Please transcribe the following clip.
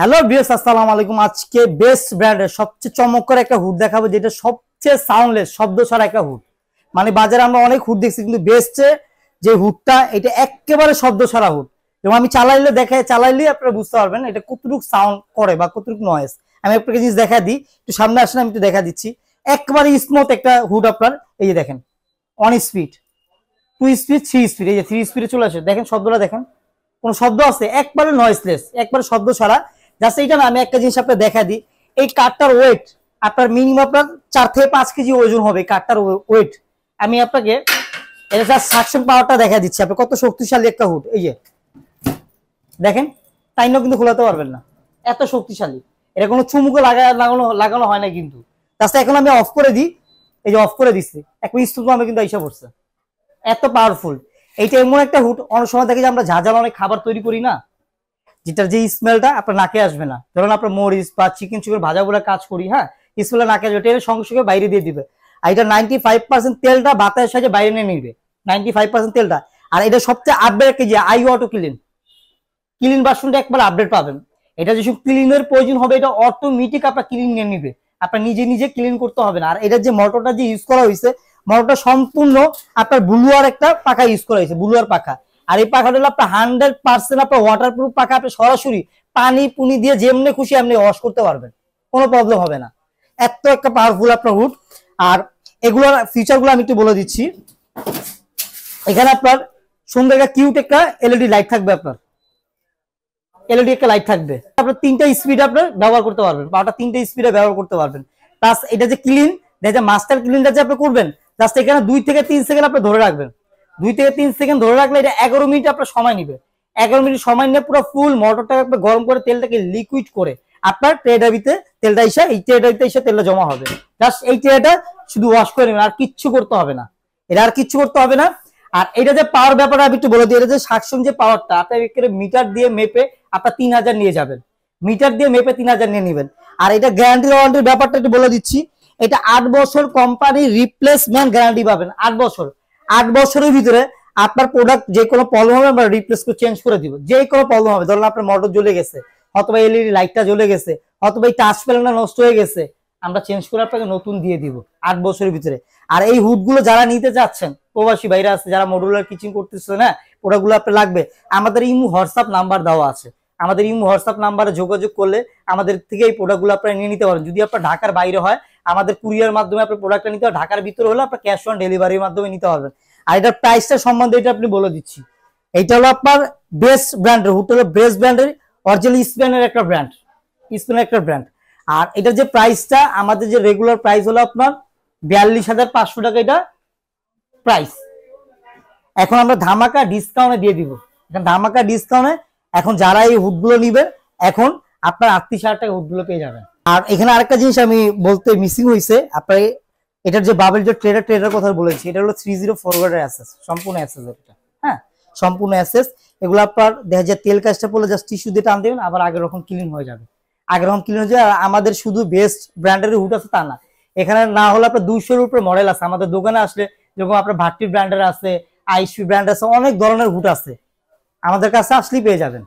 Hello viewers, আসসালামু আলাইকুম। আজকে বেস্ট ব্র্যান্ডের সবচেয়ে চমৎকার একটা হুড দেখাবো, যেটা সবচেয়ে সাউন্ডলেস, শব্দ ছাড়া একটা হুড। মানে বাজারে আমরা অনেক হুড দেখছি, কিন্তু বেস্টে যে হুডটা, এটা একেবারে শব্দ ছাড়া হুড। এবং আমি চালাইলে আপনারা বুঝতে পারবেন এটা কতটুকু সাউন্ড করে বা কতটুকু নয়েজ। আমি আপনাকে জিনিস দেখা দিই, একটু সামনে আসলে আমি একটু দেখা দিচ্ছি। একেবারে স্মুথ একটা হুড আপনার। এই যে দেখেন, 1 স্পিড, 2 স্পিড, 3 স্পিড। এই যে 3 স্পিডে চলে আসে, দেখেন শব্দটা দেখেন, কোন শব্দ আছে? একবারে নয়েসলেস, একবারে শব্দ ছাড়া। জাস্ট এইটা না, আমি একটা জিনিস আপনাকে দেখা দিই। এই কাঠটার ওয়েট আপনার মিনিমাম আপনার 4 থেকে 5 কেজি ওজন হবে কাঠটার ওয়েট। আমি আপনাকে এটা জাস্ট সাকশন পাওয়ারটা দেখা দিচ্ছি, আপনি কত শক্তিশালী একটা হুড। এই যে দেখেন, টাইনও কিন্তু খোলাতে পারবেন না, এত শক্তিশালী। এটা কোনো চুমুকে লাগানো হয় না কিন্তু। জাস্ট এখন আমি অফ করে দিই, এই যে অফ করে দিচ্ছি, এক স্টুপ আমি কিন্তু এসে পড়ছে, এত পাওয়ারফুল। এইটা এমন একটা হুড, অনেক সময় দেখি যে আমরা ঝাঁঝালো অনেক খাবার তৈরি করি না, যেটার যে স্মেলটা আপনার নাকে আসবে না। ধরুন আপনার মরিচ বা চিকেন চিকেন ভাজা বলে কাজ করি, হ্যাঁ, স্মেলটা নাকে আসবে, এটা সঙ্গে সঙ্গে বাইরে দিয়ে দিবে। আর এটা 95% তেলটা বাতাসের সাহায্যে বাইরে নিয়ে নিবে, 95% তেলটা। আর এটা সবচেয়ে আপডেট একটা যে আই অটো ক্লিন ভার্সনটা একবার আপডেট পাবেন। এটা যেসব ক্লিনের প্রয়োজন হবে, এটা অটোমেটিক আপনার ক্লিন নিয়ে নিবে, আপনার নিজে নিজে ক্লিন করতে হবে না। আর এটার যে মোটরটা যে ইউজ করা হয়েছে, মোটরটা সম্পূর্ণ আপনার ব্লুয়ার একটা পাখা ইউজ করা হয়েছে, ব্লুয়ার পাখা। আর এই পাখাটা হলো আপনার 100% আপনার ওয়াটারপ্রুফ পাখা। আপনি সরাসরি পানি পুনি দিয়ে যেমনি খুশি আপনি ওয়াশ করতে পারবেন, কোনো প্রবলেম হবে না। এত একটা পাওয়ারফুল আপনার হুড। আর এগুলোর ফিচারগুলো আমি একটু বলে দিচ্ছি। এখানে আপনার সুন্দর একটা কিউট একটা এলইডি লাইট থাকবে, আপনার এলইডি একটা লাইট থাকবে। আপনার 3টা স্পিড আপনার ব্যবহার করতে পারবেন, পাওয়ারটা 3টা স্পিডে ব্যবহার করতে পারবেন। প্লাস এটা যে ক্লিন, যে মাস্টার ক্লিনটা যে আপনি করবেন, জাস্ট এখানে 2 থেকে 3 সেকেন্ড আপনি ধরে রাখবেন। 2 থেকে 3 সেকেন্ড ধরে রাখলে এটা 11 মিনিট আপনার সময় নিবে। 11 মিনিট সময় নিয়ে পুরো ফুল মোটরটাকে গরম করে তেলটাকে লিকুইড করে আপনার ট্রেডাবিতে তেলটা এসে, এই ট্রেডাবিতে এসে তেলটা জমা হবে। জাস্ট এই ট্রেটা শুধু ওয়াশ করে নেবেন, আর কিচ্ছু করতে হবে না, এটা আর কিচ্ছু করতে হবে না। আর এটা যে পাওয়ার ব্যাপারটা আমি একটু বলে দিই, এটা যে সাকশন যে পাওয়ারটা, আপনার মিটার দিয়ে মেপে আপনার 3000 নিয়ে যাবেন, মিটার দিয়ে মেপে 3000 নিয়ে নেবেন। আর এটা গ্যারান্টি ওয়ারেন্টির ব্যাপারটা একটু বলে দিচ্ছি। এটা 8 বছর কোম্পানি রিপ্লেসমেন্ট গ্যারান্টি পাবেন, 8 বছর। 8 বছরের ভিতরে আপনার প্রোডাক্ট যে কোনো প্রবলেম হবে আমরা রিপ্লেস করে চেঞ্জ করে দিব। যে কোনো প্রবলেম হবে, ধরুন আপনার মোটর জ্বলে গেছে, অথবা এলইডি লাইটটা জ্বলে গেছে, অথবা এই টাচ প্যানেলটা নষ্ট হয়ে গেছে, আমরা চেঞ্জ করে আপনাকে নতুন দিয়ে দিব 8 বছরের ভিতরে। আর এই হুডগুলো যারা নিতে চাচ্ছেন, প্রবাসী বাইরে আছে যারা মডুলার কিচেন করতেছে না, প্রোডাক্টগুলো আপনার লাগবে, আমাদের ইমো হোয়াটসঅ্যাপ নাম্বার দেওয়া আছে। আমাদের ইমো হোয়াটসঅ্যাপ নাম্বারে যোগাযোগ করলে আমাদের থেকে এই প্রোডাক্টগুলো আপনারা নিয়ে নিতে পারেন। যদি আপনার ঢাকার বাইরে হয়, আমাদের কুরিয়ার মাধ্যমে আপনার প্রোডাক্টটা নিতে হবে। ঢাকার ভিতরে হলে আপনার ক্যাশ অন ডেলিভারির মাধ্যমে নিতে পারবেন। আর এটার প্রাইসটা সম্বন্ধে এটা আপনি বলে দিচ্ছি। এইটা হলো আপনার বেস্ট ব্র্যান্ডের হুড, হলো বেস্ট ব্র্যান্ডের অরিজিনাল স্পেনের একটা ব্র্যান্ড, স্পেনের একটা ব্র্যান্ড। আর এটার যে প্রাইসটা, আমাদের যে রেগুলার প্রাইস হলো আপনার 42,500 টাকা এটা প্রাইস। এখন আমরা ধামাকা ডিসকাউন্টে দিয়ে দিব, এখন ধামাকা ডিসকাউন্টে এখন যারা এই হুডগুলো নিবেন, এখন আপনার 38,000 টাকা হুডগুলো পেয়ে যাবেন। আর এখানে আরেকটা জিনিস আমি বলতে মিসিং হয়েছে, আপনার এটার যে বাবেল যে ট্রেডার কথা বলেছি, এটা হলো 30 ফরওয়ার্ডের অ্যাসেস, সম্পূর্ণ অ্যাসেস এটা, হ্যাঁ, সম্পূর্ণ অ্যাসেস। এগুলো আপনার দেখা যায় তেল কাজটা পড়লে জাস্ট টিস্যু দিয়ে টান দেবেন, আবার আগের রকম ক্লিন হয়ে যাবে, আগের রকম ক্লিন হয়ে যাবে। আর আমাদের শুধু বেস্ট ব্র্যান্ডের হুড আছে তা না, এখানে না হলে আপনার 200-এর উপরে মডেল আছে। আমাদের দোকানে আসলে যেরকম আপনার ভাট্টির ব্র্যান্ডের আছে, আইসপি ব্র্যান্ড আছে, অনেক ধরনের হুড আছে, আমাদের কাছে আসলেই পেয়ে যাবেন।